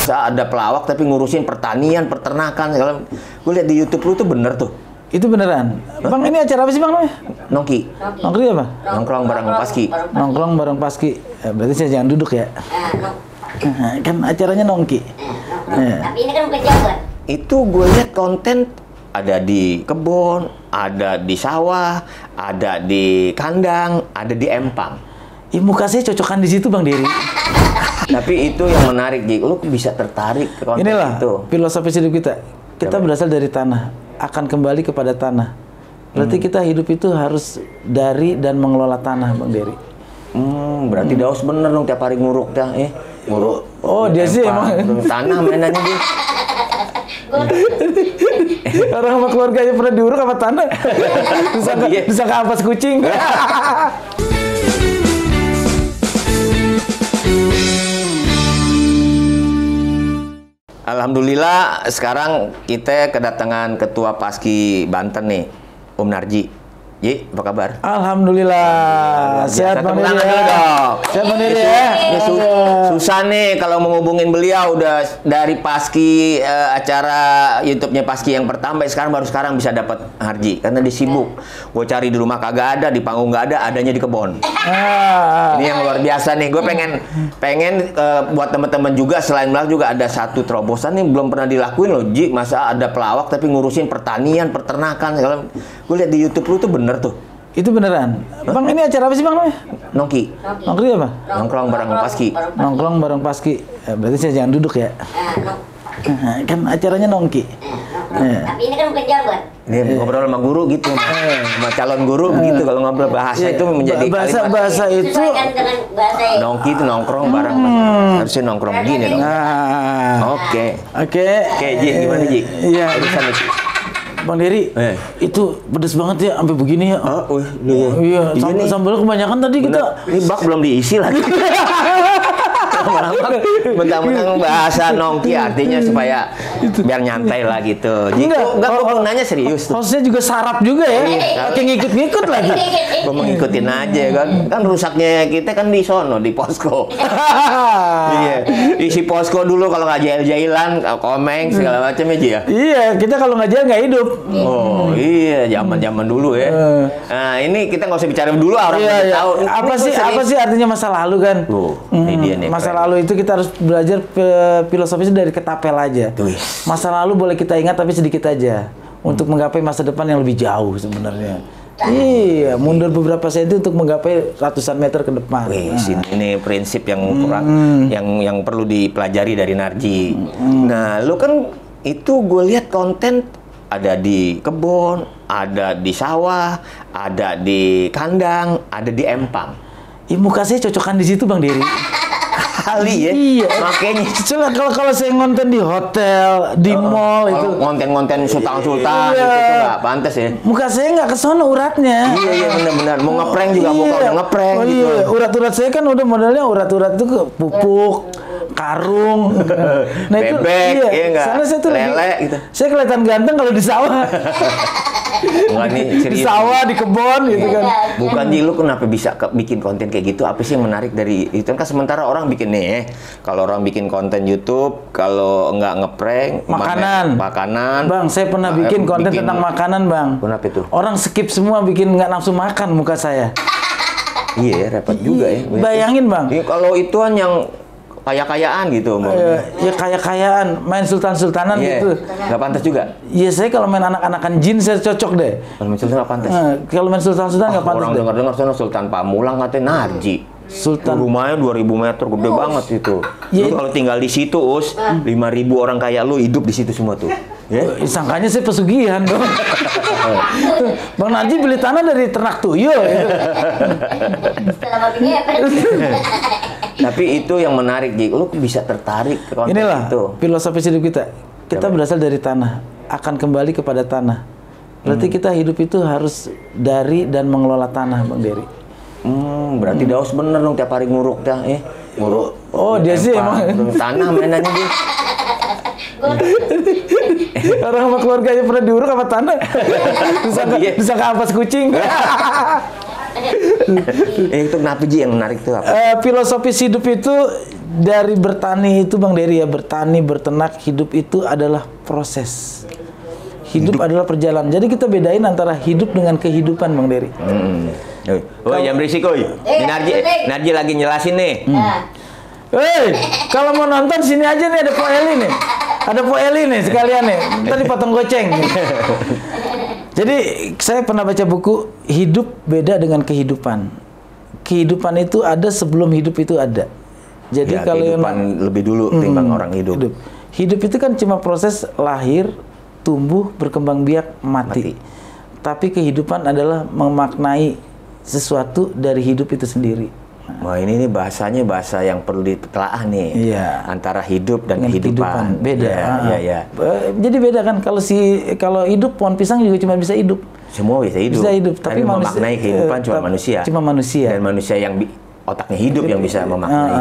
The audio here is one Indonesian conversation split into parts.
Masa ada pelawak tapi ngurusin pertanian, peternakan. Kalau gue lihat di YouTube lu tuh bener tuh. Itu beneran. Bang, ini acara apa sih Bang namanya? Nongki. Nongki apa? Nongkrong bareng Paski. Nongkrong bareng Paski. Berarti saya jangan duduk ya. Kan acaranya Nongki. Tapi ini kan bukan jawaban. Itu gue lihat konten ada di kebun, ada di sawah, ada di kandang, ada di empang. Muka saya cocokan di situ Bang Dery. Tapi itu yang menarik, Ji. Lu bisa tertarik ke konten Inilah itu. filosofi hidup kita. Kita berasal dari tanah, akan kembali kepada tanah. Berarti kita hidup itu harus dari dan mengelola tanah, Bang Dery. Berarti Daus bener dong tiap hari nguruk dah, nguruk. Oh, dia sih emang tanah mainannya dia. Orang sama keluarganya pernah diuruk sama tanah. Bisa kampas kucing. Alhamdulillah sekarang kita kedatangan Ketua Paski Banten nih, Om Narji. Ji, apa kabar? Alhamdulillah. Sehat Bang Dery ya. Sehat Bang Dery ya. Ini susah nih kalau menghubungin beliau udah dari Paski acara YouTube-nya Paski yang pertama sekarang baru sekarang bisa dapat Narji karena dia sibuk. Gue cari di rumah kagak ada, di panggung nggak ada, adanya di kebon. Ini yang luar biasa nih. Gue pengen buat teman-teman juga selain melak juga ada satu terobosan nih belum pernah dilakuin loh, Ji. Masa ada pelawak tapi ngurusin pertanian, peternakan. Kalau gue lihat di YouTube lu tuh bener tuh. Itu beneran. Bang, ini acara apa sih Bang namanya? Nongki. Nongki apa? Nongkrong bareng Paski. Nongkrong bareng Paski. Berarti saya jangan duduk ya. Kan acaranya Nongki. Tapi ini kan bukan jawaban. Ini ngobrol sama guru gitu, sama calon guru begitu kalau ngobrol bahasa itu menjadi bahasa itu. Sesuaikan dengan bahasa ini. Nongki itu nongkrong bareng. Harusnya nongkrong begini dong. Oke, Ji, gimana Ji? Iya. Urusan itu. Bang Dery, itu pedes banget ya sampai begini ya. Iya, sambalnya kebanyakan tadi kita. Ini bak belum diisi lagi. Mentang-mentang bahasa Nongki artinya supaya biar nyantai lah gitu. Enggak, gue nanya serius. Hostnya juga sarap juga ya. Pakai ngikut-ngikut lagi. Gue mau ngikutin aja kan. Kan rusaknya kita kan di sono, di posko. Iya. Isi posko dulu kalau nggak jail-jailan, komeng segala macam aja ya. Iya, kita kalau nggak jail nggak hidup. Oh iya, zaman dulu ya. Nah ini kita nggak usah bicara dulu, orang tahu. Apa sih artinya masa lalu kan? Ini dia nih. Masa lalu itu kita harus belajar filosofisnya dari ketapel aja. Masa lalu boleh kita ingat tapi sedikit aja untuk menggapai masa depan yang lebih jauh sebenarnya. Iya, mundur beberapa senti untuk menggapai ratusan meter ke depan. Ini prinsip yang kurang, yang perlu dipelajari dari Narji. Nah, lu kan itu gue lihat konten ada di kebun, ada di sawah, ada di kandang, ada di empang. Muka saya cocokan di situ Bang Dery. Kali ya. Iya. Makanya. Coba kalau saya ngonten di hotel, di mall itu. Konten-konten sultan-sultan itu tuh nggak pantas ya. Muka saya nggak kesono uratnya. Iya benar-benar. Mau ngeprank juga muka udah ngeprank gitu. Iya. Urat-urat saya kan udah modelnya urat-urat itu ke pupuk, karung. Nah itu bebek, iya nggak? Soalnya saya tuh lele gitu. Saya kelihatan ganteng kalau di sawah. Enggak nih, serius. Di sawah, di kebun gitu kan. Bukan Ji, lu kenapa bisa bikin konten kayak gitu? Apa sih yang menarik dari itu? Kan sementara orang bikin nih, kalau orang bikin konten YouTube, kalau nggak ngeprank, makanan. Bang, saya pernah bikin konten tentang makanan, Bang. Kenapa itu? Orang skip semua bikin nggak nafsu makan muka saya. Iya, repot juga ya. Bayangin, Bang. Kalau ituan yang kaya-kayaan gitu, ya kaya-kayaan, main sultan-sultanan gitu. Nggak pantas juga? Iya, saya kalau main anak-anakan jin saya cocok deh. Kalau main sultan nggak pantas? Kalau main sultan-sultan nggak pantas. Orang dengar-dengar sana Sultan Pamulang katanya Narji. Sultan. Rumahnya 2000 meter, gede banget itu. Lu kalau tinggal di situ, 5.000 orang kayak lu hidup di situ semua tuh. Sangkanya saya pesugihan dong. Bang Narji beli tanah dari ternak tuyul. Tapi itu yang menarik, Ji. Lu bisa tertarik ke konten Inilah itu. filosofi hidup kita. Kita berasal dari tanah, akan kembali kepada tanah. Berarti kita hidup itu harus dari dan mengelola tanah, Bang Dery. Berarti Daus bener dong tiap hari nguruk dah, nguruk. Oh, dia sih emang tanah mainannya dia. Orang sama keluarganya pernah diuruk sama tanah. Bisa kampas kucing. Itu kenapa Ji yang menarik tuh apa? Filosofis hidup itu dari bertani itu Bang Dery ya, bertani, berternak, hidup itu adalah proses. Hidup adalah perjalanan. Jadi kita bedain antara hidup dengan kehidupan Bang Dery. Oh, jangan berisik, oi. Narji lagi nyelasin nih. Hei, kalau mau nonton sini aja nih, ada Po Eli nih. Ada Po Eli nih sekalian nih. Ntar dipotong goceng. Jadi saya pernah baca buku Hidup Beda dengan Kehidupan. Kehidupan itu ada sebelum hidup itu ada. Jadi Ya, kalau kehidupan lebih dulu timbang orang hidup. Hidup itu kan cuma proses lahir, tumbuh, berkembang biak, mati. Tapi kehidupan adalah memaknai sesuatu dari hidup itu sendiri. Wah, ini bahasanya bahasa yang perlu ditelaah nih. Iya. Antara hidup dan Dengan kehidupan. beda. Iya. Jadi beda kan, kalau hidup pohon pisang juga cuma bisa hidup. Semua bisa hidup. Bisa hidup, tapi memaknai kehidupan cuma manusia. Cuma manusia. Dan manusia yang otaknya hidup yang bisa memaknai.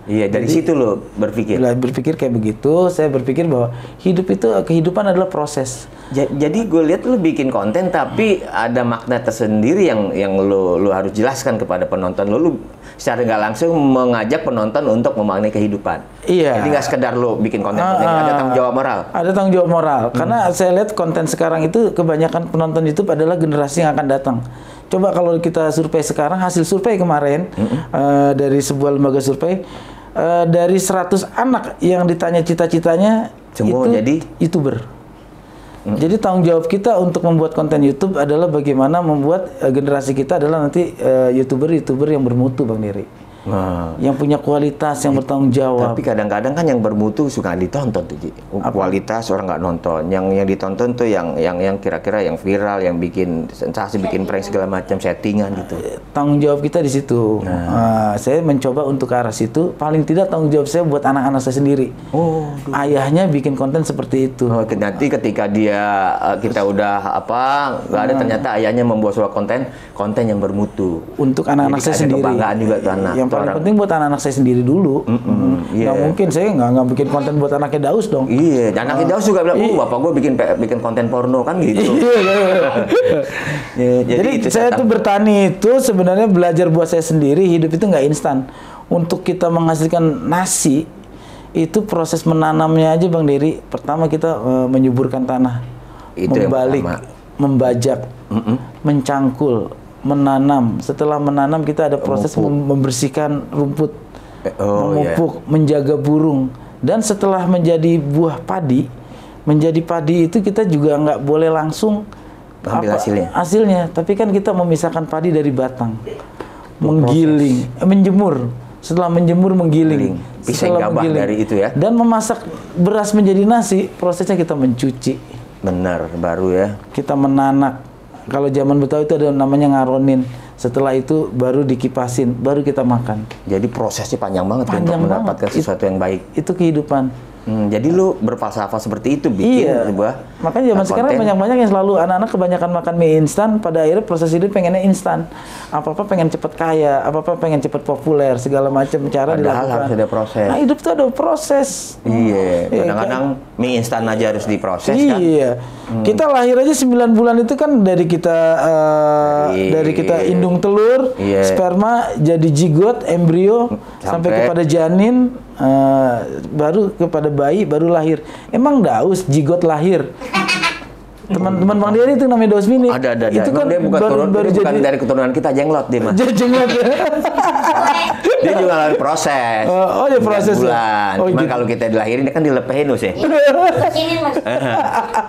Iya, dari situ lo berpikir. Berpikir kayak begitu, saya berpikir bahwa hidup itu, kehidupan adalah proses. Jadi gue lihat lo bikin konten tapi ada makna tersendiri yang lo harus jelaskan kepada penonton. Lo secara nggak langsung mengajak penonton untuk memaknai kehidupan. Iya. Jadi nggak sekedar lo bikin konten, ada tanggung jawab moral. Ada tanggung jawab moral. Karena saya lihat konten sekarang itu kebanyakan penonton YouTube adalah generasi yang akan datang. Coba kalau kita survei sekarang, hasil survei kemarin dari sebuah lembaga survei, dari 100 anak yang ditanya cita-citanya semua itu jadi YouTuber. Jadi tanggung jawab kita untuk membuat konten YouTube adalah bagaimana membuat generasi kita adalah nanti YouTuber yang bermutu Bang Dery. Yang punya kualitas, yang bertanggung jawab. Tapi kadang-kadang kan yang bermutu suka ditonton tuh, Ji. Kualitas orang nggak nonton. Yang ditonton tuh yang kira-kira yang viral, yang bikin sensasi, bikin prank segala macam, settingan gitu. Tanggung jawab kita di situ. Saya mencoba untuk ke arah situ. Paling tidak tanggung jawab saya buat anak-anak saya sendiri. Ayahnya bikin konten seperti itu. Nanti ketika kita udah nggak ada, ternyata ayahnya membuat sebuah konten yang bermutu. Untuk anak-anak saya sendiri. Kebanggaan juga tuh anak. Yang paling penting buat anak-anak saya sendiri dulu. Nggak mungkin saya nggak bikin konten buat anaknya Daus dong. Iya, anaknya Daus juga bilang, bapak gue bikin konten porno kan gitu. Jadi saya tuh bertani itu sebenarnya belajar buat saya sendiri. Hidup itu nggak instan. Untuk kita menghasilkan nasi itu proses menanamnya aja Bang Dery. Pertama kita menyuburkan tanah, membalik, membajak, mencangkul, menanam. Setelah menanam kita ada proses membersihkan rumput, memupuk, menjaga burung. Dan setelah menjadi buah padi, menjadi padi itu kita juga nggak boleh langsung ambil hasilnya. Tapi kan kita memisahkan padi dari batang, menggiling, menjemur. Setelah menjemur, menggiling. Pisah gabah dari itu ya. Dan memasak beras menjadi nasi, prosesnya kita mencuci. Benar, baru ya. Kita menanak. Kalau zaman Betawi itu ada namanya ngaronin. Setelah itu baru dikipasin, baru kita makan. Jadi prosesnya panjang banget untuk mendapatkan sesuatu yang baik. Itu kehidupan. Jadi lu berfalsafah seperti itu bikin sebuah. Makanya zaman sekarang banyak-banyak yang selalu anak-anak kebanyakan makan mie instan, pada akhirnya proses hidup pengennya instan. Apa-apa pengen cepet kaya, apa-apa pengen cepet populer, segala macam cara dilakukan. Padahal harus ada proses. Nah, hidup tuh ada proses. Iya, kadang-kadang mie instan aja harus diproses kan. Iya. Kita lahir aja 9 bulan itu kan dari kita indung telur, sperma jadi zigot, embrio sampai kepada janin, baru kepada bayi, baru lahir. Emang Daus zigot lahir? Teman-teman Bang Dery itu namanya Daus Mini. Ada. Itu kan dia bukan dari keturunan kita, jenglot dia mah. Jenglot. Dia juga lalui proses. Oh, ya proses. Bulan. Cuman gitu. kalau kita dilahirin dia kan dilepehin sih.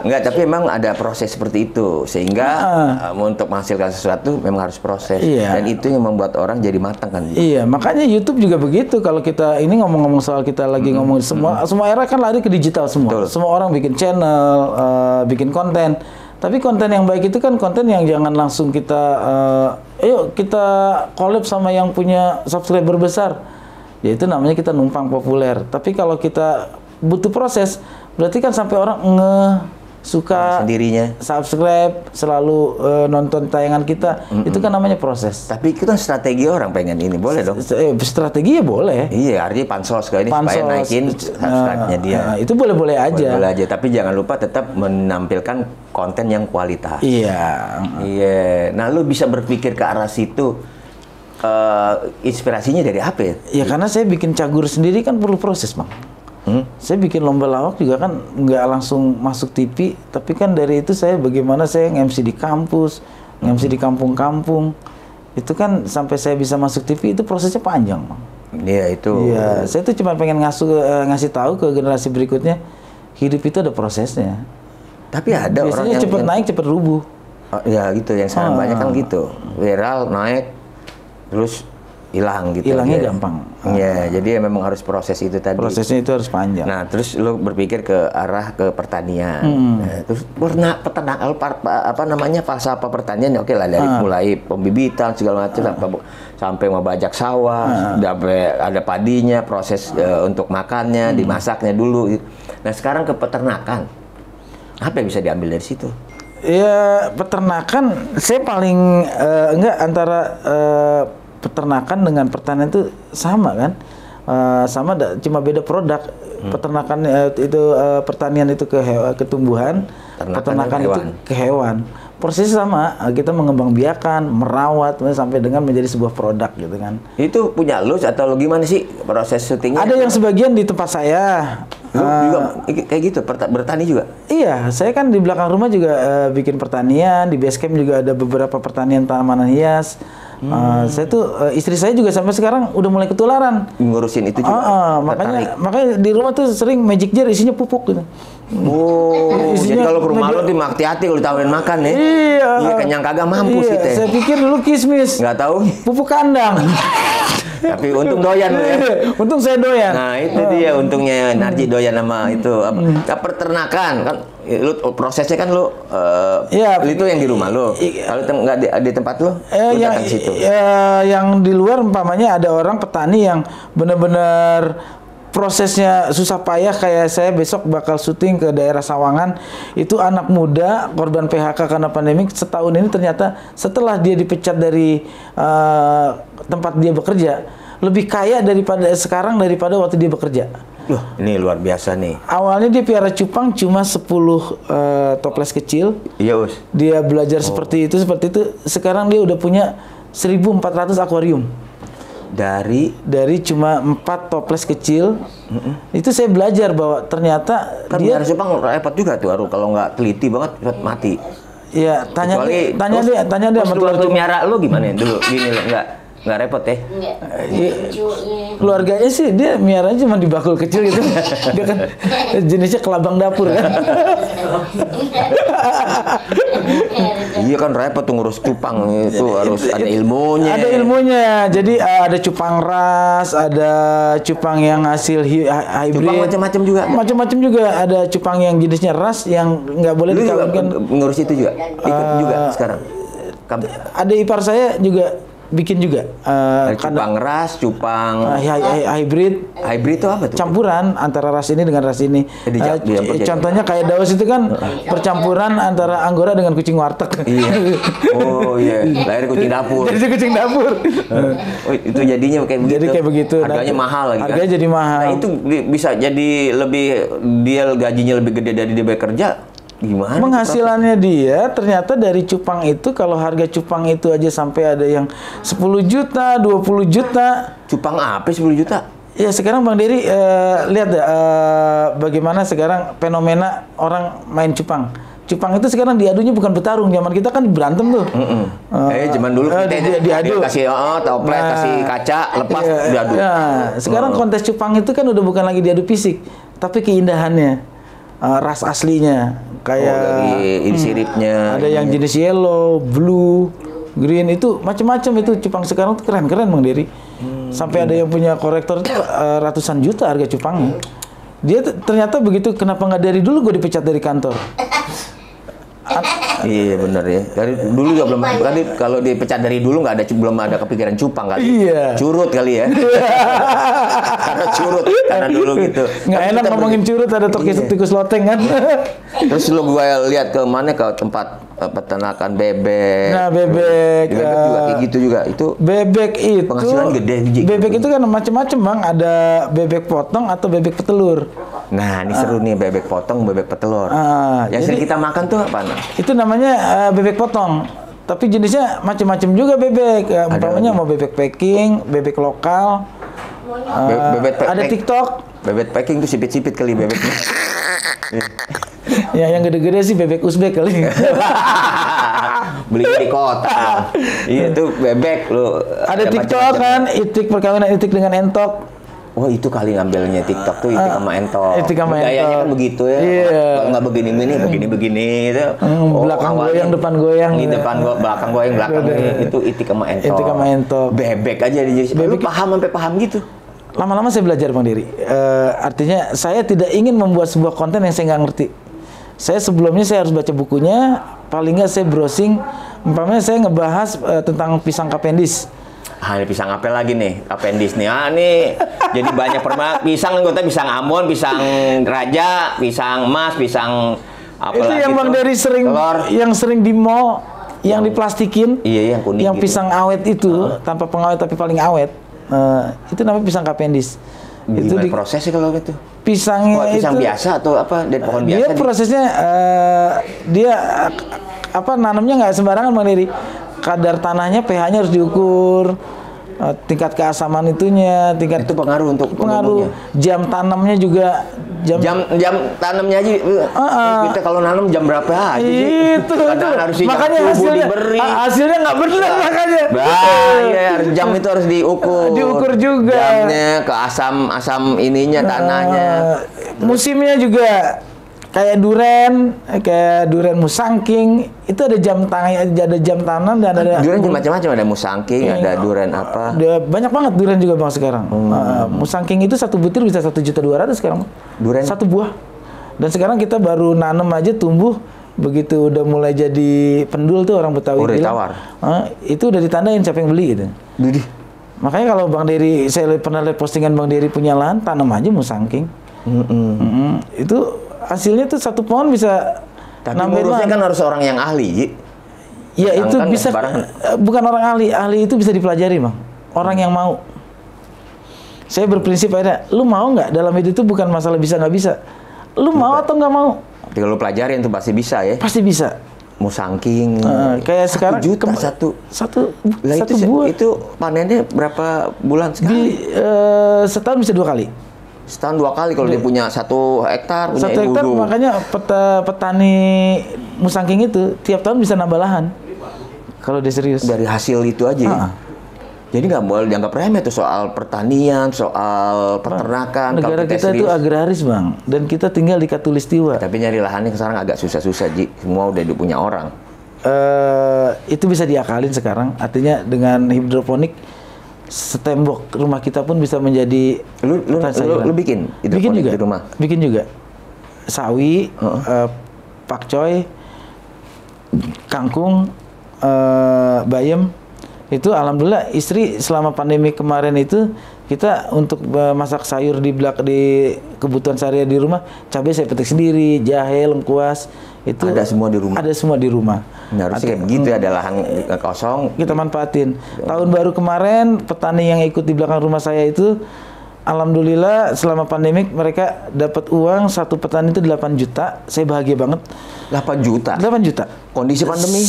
Enggak, tapi memang ada proses seperti itu sehingga untuk menghasilkan sesuatu memang harus proses. Dan itu yang membuat orang jadi matang kan. Iya, makanya YouTube juga begitu. Kalau kita ini ngomong-ngomong soal kita lagi ngomong semua era kan lari ke digital semua. Betul. Semua orang bikin channel, bikin konten. Tapi konten yang baik itu kan konten yang jangan langsung kita ayo kita collab sama yang punya subscriber besar. Ya itu namanya kita numpang populer. Tapi kalau kita butuh proses, berarti kan sampai orang suka sendirinya subscribe, selalu nonton tayangan kita, itu kan namanya proses. Tapi itu kan strategi orang pengen ini, boleh dong? Strategi ya boleh. Iya, artinya pansos kayak ini supaya naikin subscribe-nya dia. Itu boleh-boleh aja. Boleh aja, tapi jangan lupa tetap menampilkan konten yang kualitas. Iya. Iya. Nah, lu bisa berpikir ke arah situ inspirasinya dari apa ya? Ya karena saya bikin cagur sendiri kan perlu proses, Bang. Saya bikin lomba lawak juga kan nggak langsung masuk TV, tapi kan dari itu saya bagaimana saya nge-MC di kampus, nge-MC di kampung-kampung. Itu kan sampai saya bisa masuk TV itu prosesnya panjang, Bang. Iya itu. Iya, saya tuh cuma pengen ngasih tahu ke generasi berikutnya, hidup itu ada prosesnya. Tapi ada orang Biasanya yang cepet naik, cepet rubuh. Oh, ya gitu, yang sekarang banyak kan gitu, viral naik, terus hilang gitu. Hilangnya Ya. gampang. Iya, jadi memang harus proses itu tadi. Prosesnya itu harus panjang. Nah, terus lu berpikir ke arah ke pertanian. Nah, terus falsafah pertanian oke lah dari mulai pembibitan segala macam sampai membajak sawah, sampai ada padinya, proses untuk makannya, dimasaknya dulu. Nah, sekarang ke peternakan. Apa yang bisa diambil dari situ? Ya, peternakan saya paling enggak antara peternakan dengan pertanian itu sama kan, cuma beda produk. Peternakan itu pertanian itu ke tumbuhan, peternakan itu ke hewan. Prosesnya sama, kita mengembangbiakan, merawat sampai dengan menjadi sebuah produk gitu kan. Itu punya lu atau lu gimana sih proses syutingnya? Ada yang sebagian di tempat saya. Lu juga kayak gitu, bertani juga? Iya, saya kan di belakang rumah juga bikin pertanian, di base camp juga ada beberapa pertanian tanaman hias. Saya tuh istri saya juga sampai sekarang udah mulai ketularan ngurusin itu juga. makanya di rumah tuh sering magic jar isinya pupuk gitu. Oh, jadi kalau ke rumah lu tuh hati-hati kalau ditawarin makan ya. Iya, kenyang kagak mampus iya, gitu ya. Saya pikir dulu kismis. Nggak tahu. Pupuk kandang. Tapi untung doyan lu ya. Untung saya doyan. Nah, itu dia untungnya Narji doyan sama itu peternakan kan lu prosesnya kan lu itu yang di rumah lu. Kalau nggak di tempat lu datang ke situ. Yang di luar umpamanya ada orang petani yang benar-benar prosesnya susah payah kayak saya besok bakal syuting ke daerah Sawangan. Itu anak muda korban PHK karena pandemi setahun ini ternyata setelah dia dipecat dari tempat dia bekerja lebih kaya daripada waktu dia bekerja. Wah, ini luar biasa nih. Awalnya dia piara cupang cuma 10 toples kecil. Iya, Us. Dia belajar seperti itu. Sekarang dia udah punya 1.400 akuarium. Dari cuma 4 toples kecil. Itu saya belajar bahwa ternyata kan dia cupang repot juga tuh kalau nggak teliti banget mati. Iya, tanya dia sama waktu miara lu gimana dulu? Gini lo nggak repot ya? Keluarganya sih dia miaranya cuma di bakul kecil gitu. Dia kan jenisnya kelabang dapur kan. Iya kan repot tuh ngurus cupang itu harus ada ilmunya. Ada ilmunya. Jadi ada cupang ras, ada cupang yang hasil hybrid. Cupang macam-macam juga. Macam-macam juga. Ada cupang yang jenisnya ras yang nggak boleh dikawinkan. Ngurus itu juga. Ikut juga sekarang. Ada ipar saya juga bikin juga cupang ras, cupang hybrid. Hybrid itu apa tuh? Campuran antara ras ini dengan ras ini. Contohnya kayak Daus itu kan percampuran antara Anggora dengan kucing warteg. Iya. Oh iya, lahir kucing dapur. Jadi kucing dapur. Oh, itu jadinya kayak begitu. Jadi kayak begitu. Harganya mahal lagi. Harganya jadi mahal. Nah, itu bisa jadi dia gajinya lebih gede dari dia bekerja. Gimana? Penghasilannya dia ternyata dari cupang itu, kalau harga cupang itu aja sampai ada yang 10 juta, 20 juta. Cupang apa 10 juta? Ya sekarang Bang Dery lihat bagaimana sekarang fenomena orang main cupang. Cupang itu sekarang diadunya bukan bertarung, zaman kita kan berantem tuh. Zaman dulu kita diadu. Kasih toples, kasih kaca, lepas diadu. Sekarang kontes cupang itu kan udah bukan lagi diadu fisik, tapi keindahannya, ras aslinya. Kayak dari siripnya. Ada yang jenis yellow, blue, green, itu macam-macam itu cupang sekarang tuh keren-keren Bang Dery. Sampai ada yang punya korektor itu ratusan juta harga cupangnya. Dia ternyata begitu, kenapa nggak dari dulu gue dipecat dari kantor? Iya benar ya. Dari dulu juga belum. Tadi kalau dipecat dari dulu belum ada kepikiran cupang kali. Iya. Curut kali ya. Karena curut karena dulu gitu. Nggak enak ngomongin curut, ada tikus loteng kan. Terus lu gue lihat ke mana, ke tempat peternakan bebek. Nah bebek juga kayak gitu juga. Itu bebek itu penghasilan gede. Bebek itu kan macam-macam Bang. Ada bebek potong atau bebek petelur. Nah ini seru nih, bebek potong, bebek petelur. Yang sering kita makan tuh apa? Itu namanya bebek potong. Tapi jenisnya macam-macam juga bebek. Umpamanya mau bebek packing, bebek lokal. Ada TikTok. Bebek packing tuh sipit-sipit kali bebeknya. Ya yang gede-gede sih bebek Uzbek kali. Beli di kota. Iya tuh bebek lu. Ada TikTok kan, itik perkawinan itik dengan entok. Oh itu kali ngambilnya TikTok tuh itik sama entok. Itik sama gayanya entok. kan begitu ya. Iya. Kalau nggak begini itu. Belakang goyang, depan goyang. Di belakang goyang, belakang itu itik sama entok. Itik sama entok. Bebek aja di. Lu paham sampai paham gitu. Lama-lama saya belajar Bang Dery. Artinya saya tidak ingin membuat sebuah konten yang saya nggak ngerti. Saya sebelumnya saya harus baca bukunya, paling nggak saya browsing. Umpamanya saya ngebahas tentang pisang kapendis. Ini pisang apa lagi nih? Kapendis nih. Nih jadi banyak pisang anggota pisang Ambon, pisang Raja, pisang Emas, pisang apa itu lagi yang Bang Dery sering telur. yang sering di mall yang diplastikin. Iya, yang kuning. Yang gitu. pisang awet itu tanpa pengawet tapi paling awet. Itu namanya pisang kapendis. Itu Gimana prosesnya kalau gitu? Pisangnya pisang itu biasa atau apa dari pohon dia biasa? prosesnya dia nanamnya nggak sembarangan Bang Dery. Kadar tanahnya pH-nya harus diukur, tingkat keasaman itunya, tingkat itu pengaruh untuk pengaruh. Jam tanamnya juga jam tanamnya aja. Kita kalau nanam jam berapa aja sih? Itu. Harus Makanya hasilnya nggak benar makanya. Iya, jam itu harus diukur. Diukur juga. Jamnya ke asam ininya tanahnya. Musimnya juga kayak duren musangking itu ada jam tanam dan ada duren macam-macam, ada musangking, ada duren apa. Banyak banget duren juga Bang sekarang. Musangking itu satu butir bisa 1.200.000 sekarang. Duren satu buah. Dan sekarang kita baru nanam aja tumbuh begitu udah mulai jadi pendul tuh orang Betawi bilang. Tawar. Itu udah ditandain siapa yang beli gitu. Dudih. Makanya kalau Bang Dery, saya pernah lihat postingan Bang Dery punya lahan, tanam aja musangking. Itu hasilnya tuh satu pohon bisa tapi ngurusnya kan harus orang yang ahli, Ji. Ya itu kan bisa, bukan orang ahli itu bisa dipelajari Bang. Orang yang mau. Saya berprinsip ada, lu mau nggak dalam hidup itu bukan masalah bisa nggak bisa. Lu mau atau nggak mau? Kalau lu pelajarin tuh pasti bisa ya. Pasti bisa. Musangking. Kayak sekarang juta satu buah. Itu panennya berapa bulan sekali? Setahun bisa 2 kali. Setahun 2 kali kalau dia punya 1 hektar. 1 hektar makanya petani musangking itu tiap tahun bisa nambah lahan. Kalau dia serius. Dari hasil itu aja. Jadi nggak boleh dianggap remeh tuh soal pertanian, soal peternakan. Negara kita itu agraris Bang, dan kita tinggal di Katulistiwa. Tapi nyari lahannya sekarang agak susah-susah, Ji. Semua udah punya orang. Itu bisa diakalin sekarang. Artinya dengan hidroponik, setembok rumah kita pun bisa menjadi. Lu bikin hidroponik juga di rumah? Bikin juga. Sawi, pakcoy, kangkung, bayam. Itu alhamdulillah istri selama pandemi kemarin itu kita untuk masak sayur di kebutuhan sehari di rumah, cabai saya petik sendiri, jahe, lengkuas, itu ada semua di rumah. Ada semua di rumah. Harusnya kayak begitu ada lahan kosong kita manfaatin. Tahun baru kemarin petani yang ikut di belakang rumah saya itu alhamdulillah selama pandemik mereka dapat uang satu petani itu 8 juta. Saya bahagia banget. 8 juta. 8 juta. Kondisi pandemi.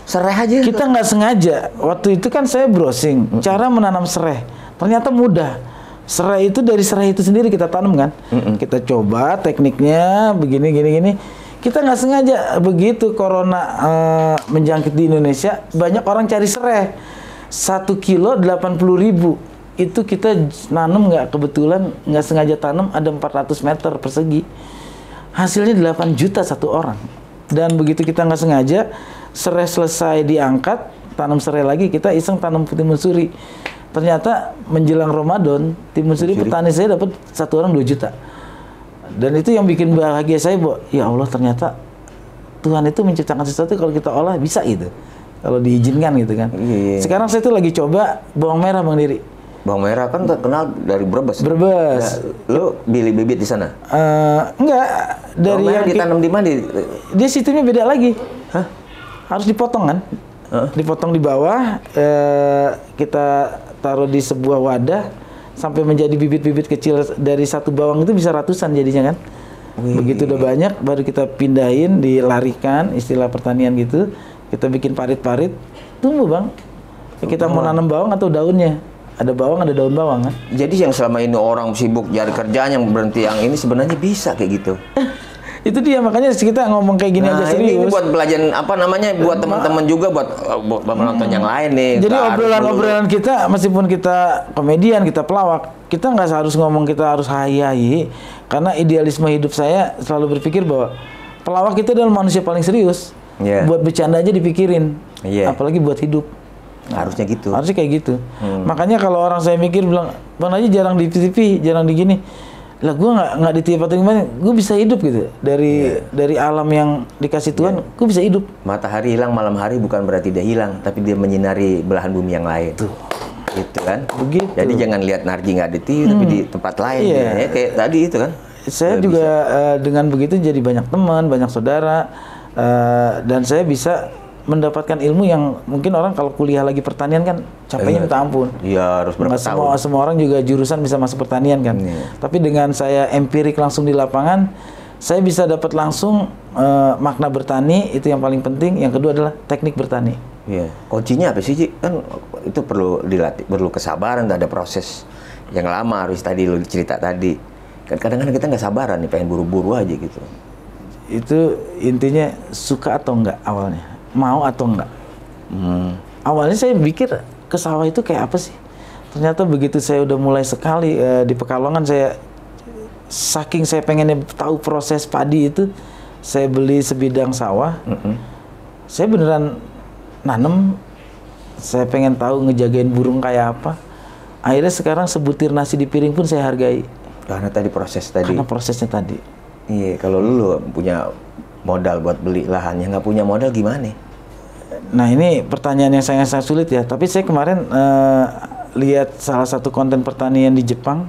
Sereh aja. Kita nggak sengaja. Waktu itu kan saya browsing cara menanam sereh. Ternyata mudah. Sereh itu dari sereh itu sendiri kita tanam kan. Kita coba tekniknya begini gini. Kita nggak sengaja begitu corona menjangkit di Indonesia, banyak orang cari sereh. 1 kilo 80.000. Itu kita nanam kebetulan nggak sengaja tanam ada 400 meter persegi. Hasilnya 8 juta satu orang. Dan begitu kita nggak sengaja serai selesai diangkat, tanam serai lagi, kita iseng tanam timun suri. Ternyata menjelang Ramadan, timun suri petani saya dapat satu orang 2 juta. Dan itu yang bikin bahagia saya, ya Allah ternyata Tuhan itu menciptakan sesuatu kalau kita olah bisa gitu. Kalau diizinkan gitu kan. Sekarang saya tuh lagi coba bawang merah Bang Dery. Bawang merah kan terkenal dari Brebes. Brebes. Ya, lu beli bibit di sana? Enggak, dari yang ditanam di mana? Dia sistemnya beda lagi. Hah? Harus dipotong kan? Dipotong di bawah, kita taruh di sebuah wadah sampai menjadi bibit-bibit kecil dari satu bawang itu bisa ratusan jadinya kan. Begitu udah banyak baru kita pindahin, dilarikan istilah pertanian gitu. kita bikin parit-parit, tumbuh Bang. Kita mau nanam bawang atau daunnya. Ada bawang, ada daun bawang kan. Jadi yang selama ini orang sibuk cari kerjaan yang berhenti yang ini sebenarnya bisa kayak gitu. Itu dia, makanya kita ngomong kayak gini aja serius. Ini buat pelajaran apa namanya, buat teman-teman juga, buat penonton yang lain nih. Jadi obrolan-obrolan kita, meskipun kita komedian, kita pelawak, kita nggak harus ngomong kita harus hai-hai. Karena idealisme hidup saya selalu berpikir bahwa pelawak itu adalah manusia paling serius. Buat bercanda aja dipikirin, apalagi buat hidup. Harusnya gitu. Harusnya kayak gitu. Makanya kalau orang saya mikir bilang, Bang Haji jarang di TV, jarang di gini. Lah gue nggak di TV atau gimana, gue bisa hidup gitu dari alam yang dikasih Tuhan, gue bisa hidup. Matahari hilang malam hari bukan berarti dia hilang, tapi dia menyinari belahan bumi yang lain. Tuh. Gitu kan. Begitu. Jadi jangan lihat Narji nggak di TV tapi di tempat lain. Ya, kayak tadi itu kan. Saya juga dengan begitu jadi banyak teman, banyak saudara, dan saya bisa mendapatkan ilmu yang mungkin orang kalau kuliah lagi pertanian kan capeknya minta ampun. Iya, harus berapa tahun. Semua orang juga jurusan bisa masuk pertanian kan. Tapi dengan saya empirik langsung di lapangan, saya bisa dapat langsung makna bertani, itu yang paling penting. Yang kedua adalah teknik bertani. Iya. Kuncinya apa sih, Ci? Kan itu perlu dilatih, perlu kesabaran, ada proses yang lama harus tadi lo cerita tadi. Kan kadang-kadang kita nggak sabaran nih, pengen buru-buru aja gitu. Itu intinya suka atau enggak awalnya. Mau atau enggak. Awalnya saya pikir ke sawah itu kayak apa sih? Ternyata begitu saya udah mulai sekali di Pekalongan, saya saking saya pengennya tahu proses padi itu, saya beli sebidang sawah. Saya beneran nanem, saya pengen tahu ngejagain burung kayak apa. Akhirnya sekarang sebutir nasi di piring pun saya hargai. Karena tadi proses tadi. Karena prosesnya tadi. Iya, kalau lu punya modal buat beli lahan, yang nggak punya modal gimana? Nah ini pertanyaan yang sangat sulit ya. Tapi saya kemarin lihat salah satu konten pertanian di Jepang,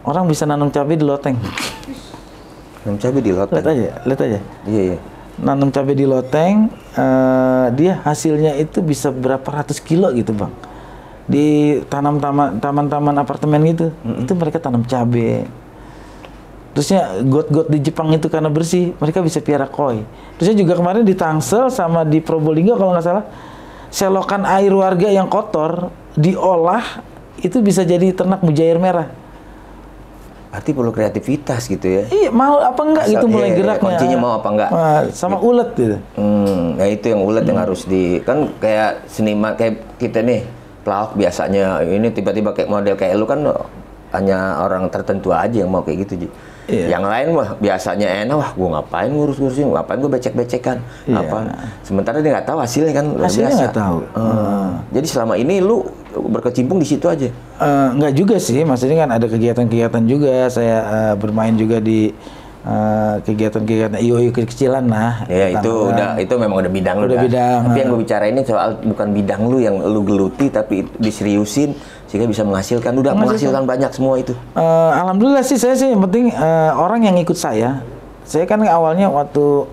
orang bisa nanam cabai di loteng. Nanam cabai di loteng? Lihat aja. Iya. Nanam cabai di loteng, dia hasilnya itu bisa berapa ratus kilo gitu Bang. Di taman-taman apartemen gitu, itu mereka tanam cabai. Terusnya got-got di Jepang itu karena bersih, mereka bisa piara koi. Terusnya juga kemarin di Tangsel sama di Probolinggo kalau nggak salah, selokan air warga yang kotor diolah itu bisa jadi ternak mujair merah. Berarti perlu kreativitas gitu ya? Iya, mau apa enggak gitu mulai geraknya. Kuncinya mau apa enggak? Sama ulet gitu. Nah itu yang ulet yang harus kan kayak seniman kayak kita nih, pelawak biasanya ini tiba-tiba kayak model kayak lu kan hanya orang tertentu aja yang mau kayak gitu, Ji. Yang lain wah biasanya enak, wah gue ngapain ngurus-ngurusin, ngapain gue becek-becekan, apa. Sementara dia nggak tahu hasilnya kan luar hasilnya biasa. Nggak tahu. Jadi selama ini lu berkecimpung di situ aja? Nggak juga sih, maksudnya kan ada kegiatan-kegiatan juga. Saya bermain juga di kegiatan-kegiatan IO kecil-kecilan lah. Ya itu memang udah bidang lu. Bidang. Tapi yang gue bicara ini soal bukan bidang lu yang lu geluti tapi diseriusin sehingga bisa menghasilkan. Udah menghasilkan banyak semua itu. Alhamdulillah sih, saya sih yang penting orang yang ikut saya. Saya kan awalnya waktu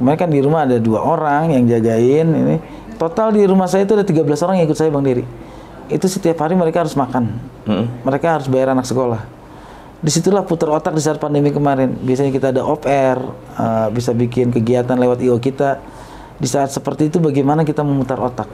kemarin kan di rumah ada 2 orang yang jagain ini. Total di rumah saya itu ada 13 orang yang ikut saya Bang Dery. Itu setiap hari mereka harus makan. Mereka harus bayar anak sekolah. Disitulah putar otak di saat pandemi kemarin. Biasanya kita ada off air, bisa bikin kegiatan lewat IO kita. Di saat seperti itu bagaimana kita memutar otak?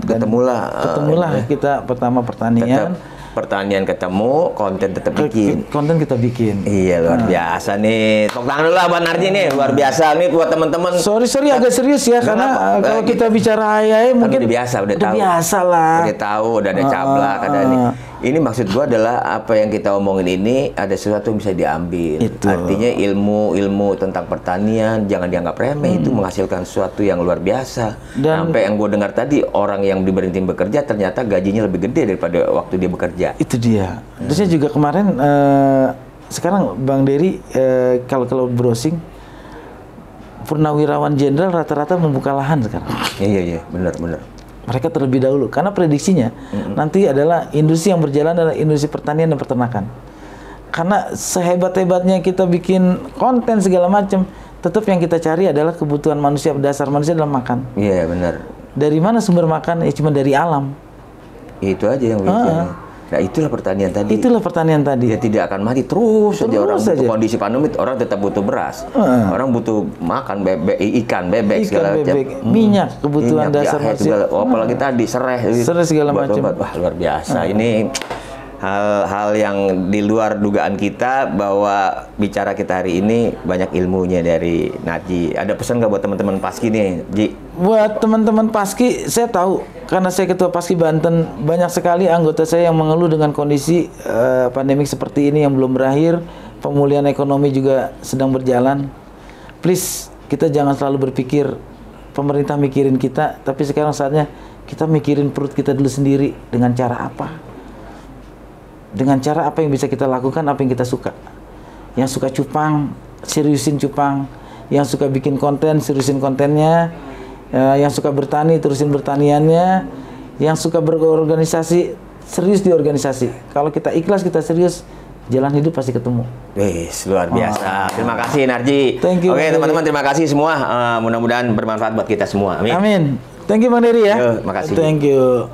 Ketemulah kita pertama pertanian. Pertanian ketemu, konten tetap bikin. Konten kita bikin. Iya luar biasa nih. Tepuk tangan dulu lah Bang Narji nih, luar biasa nih buat teman-teman. Sorry agak serius ya karena kalau kita bicara ayai mungkin udah biasa, udah tahu. Biasa lah. Udah tahu, udah ada cablak, ada ini. Ini maksud gua adalah apa yang kita omongin ini ada sesuatu yang bisa diambil. Itu. Artinya ilmu tentang pertanian jangan dianggap remeh, itu menghasilkan sesuatu yang luar biasa. Sampai yang gua dengar tadi orang yang diberhentiin bekerja ternyata gajinya lebih gede daripada waktu dia bekerja. Itu dia. Terusnya juga kemarin sekarang Bang Dery kalau browsing purnawirawan jenderal rata-rata membuka lahan sekarang. Iya, benar. Mereka terlebih dahulu karena prediksinya nanti adalah industri yang berjalan adalah industri pertanian dan peternakan. Karena sehebat-hebatnya kita bikin konten segala macam, tetap yang kita cari adalah kebutuhan manusia, dasar manusia dalam makan. Iya, benar. Dari mana sumber makan? Ya cuma dari alam. Itu aja yang bikin. Nah, itulah pertanian tadi. Itulah pertanian tadi. Dia tidak akan mati terus saja orang saja. butuh kondisi pandemi, orang tetap butuh beras. Orang butuh makan bebek, ikan, bebek segala macam. Minyak, kebutuhan minyak, dasar jahe, manusia. segala, apalagi tadi serai segala buat macam. obat. Wah, luar biasa. Ini hal-hal yang di luar dugaan kita, bahwa bicara kita hari ini banyak ilmunya dari Narji. Ada pesan nggak buat teman-teman Paski nih, Ji? Buat teman-teman Paski, saya tahu karena saya ketua Paski Banten, banyak sekali anggota saya yang mengeluh dengan kondisi pandemik seperti ini yang belum berakhir, pemulihan ekonomi juga sedang berjalan. Please, kita jangan selalu berpikir pemerintah mikirin kita, tapi sekarang saatnya kita mikirin perut kita dulu sendiri. Dengan cara apa? Dengan cara apa yang bisa kita lakukan, apa yang kita suka. Yang suka cupang, seriusin cupang. Yang suka bikin konten, seriusin kontennya. Yang suka bertani, terusin bertaniannya. Yang suka berorganisasi, serius di organisasi. Kalau kita ikhlas, kita serius, jalan hidup pasti ketemu. Wis, luar biasa. Terima kasih Narji. Thank you, Oke, Bang teman-teman, terima kasih semua. Mudah-mudahan bermanfaat buat kita semua. Amin. Amin. Thank you Bang Dery ya. Yo, makasih. Thank you.